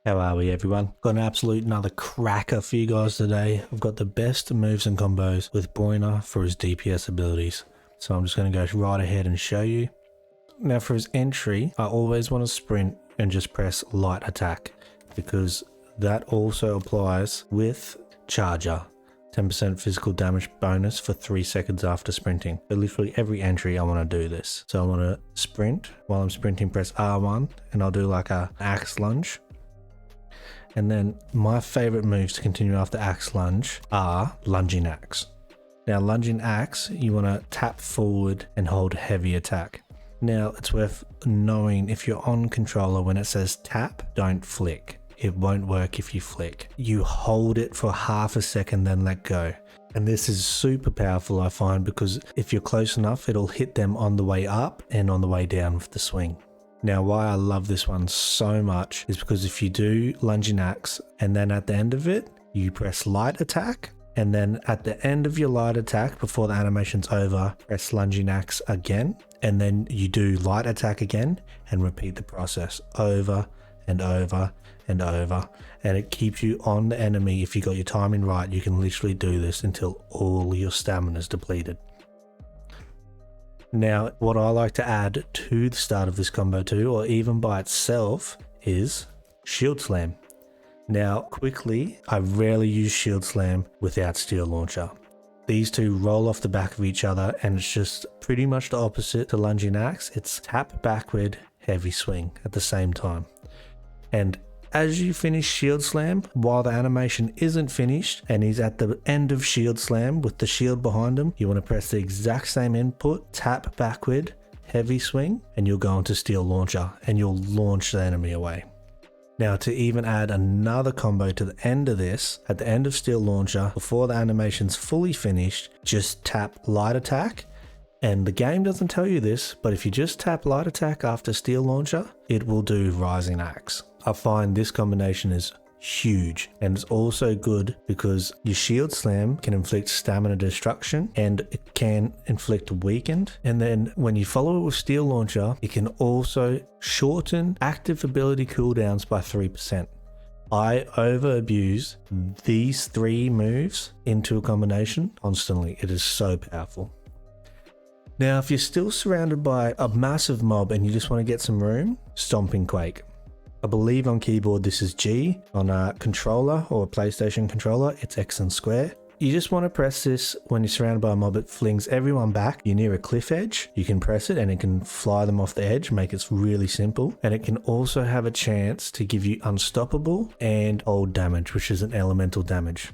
How are we, everyone? Got an absolute another cracker for you guys today. I've got the best moves and combos with Bruenor for his DPS abilities. So I'm just going to go right ahead and show you. Now for his entry, I always want to sprint and just press light attack, because that also applies with Charger. 10% physical damage bonus for 3 seconds after sprinting. So literally every entry I want to do this. So I want to sprint. While I'm sprinting, press R1 and I'll do like a axe lunge. And then my favorite moves to continue after axe lunge are lunging axe. Now lunging axe, you want to tap forward and hold heavy attack. Now it's worth knowing, if you're on controller, when it says tap, don't flick. It won't work if you flick. You hold it for half a second, then let go. And this is super powerful, I find, because if you're close enough, it'll hit them on the way up and on the way down with the swing. Now, why I love this one so much is because if you do lunging axe and then at the end of it, you press light attack, and then at the end of your light attack, before the animation's over, press lunging axe again, and then you do light attack again and repeat the process over and over and over, and it keeps you on the enemy. If you got your timing right, you can literally do this until all your stamina is depleted. Now, what I like to add to the start of this combo too, or even by itself, is Shield Slam. Now, quickly, I rarely use Shield Slam without Steel Launcher. These two roll off the back of each other, and it's just pretty much the opposite to lunging axe. It's tap backward, heavy swing at the same time. And as you finish Shield Slam, while the animation isn't finished and he's at the end of Shield Slam with the shield behind him, you want to press the exact same input, tap backward, heavy swing, and you'll go into Steel Launcher and you'll launch the enemy away. Now, to even add another combo to the end of this, at the end of Steel Launcher, before the animation's fully finished, just tap light attack. And the game doesn't tell you this, but if you just tap light attack after Steel Launcher, it will do Rising Axe. I find this combination is huge, and it's also good because your Shield Slam can inflict stamina destruction and it can inflict weakened. And then when you follow it with Steel Launcher, it can also shorten active ability cooldowns by 3%. I over abuse these 3 moves into a combination constantly. It is so powerful. Now, if you're still surrounded by a massive mob and you just want to get some room, Stomping Quake. I believe on keyboard this is G, on a controller or a PlayStation controller it's X and square. You just want to press this when you're surrounded by a mob. It flings everyone back. You're near a cliff edge, you can press it and it can fly them off the edge, make it really simple. And it can also have a chance to give you unstoppable and hold damage, which is an elemental damage.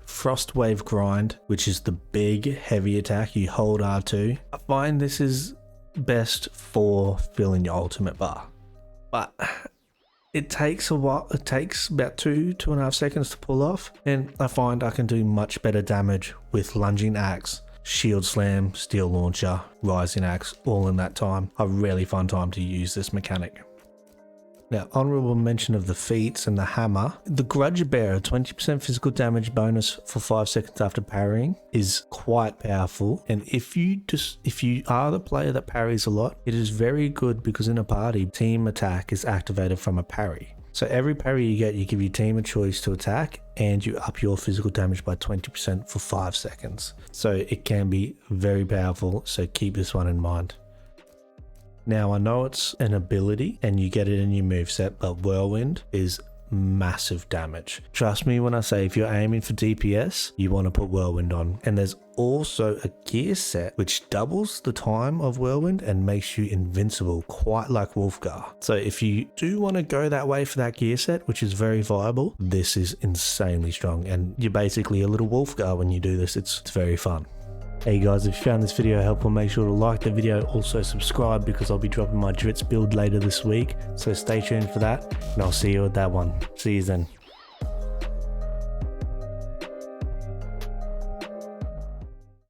Frost Wave Grind, which is the big heavy attack, you hold R2. I find this is best for filling your ultimate bar, but it takes a while. It takes about 2.5 seconds to pull off, and I find I can do much better damage with lunging axe, Shield Slam, Steel Launcher, Rising Axe, all in that time. A really fun time to use this mechanic. Now, honorable mention of the feats and the hammer. The Grudgebearer, 20% physical damage bonus for 5 seconds after parrying, is quite powerful. And if you are the player that parries a lot, it is very good because in a party, team attack is activated from a parry. So every parry you get, you give your team a choice to attack and you up your physical damage by 20% for 5 seconds. So it can be very powerful, so keep this one in mind. Now, I know it's an ability and you get it in your moveset, but Whirlwind is massive damage. Trust me when I say if you're aiming for DPS, you want to put Whirlwind on. And there's also a gear set which doubles the time of Whirlwind and makes you invincible, quite like Wolfgar. So if you do want to go that way for that gear set, which is very viable, this is insanely strong. And you're basically a little Wolfgar when you do this. It's very fun. Hey guys, if you found this video helpful, make sure to like the video, also subscribe because I'll be dropping my Dritz build later this week, so stay tuned for that, and I'll see you at that one. See you then.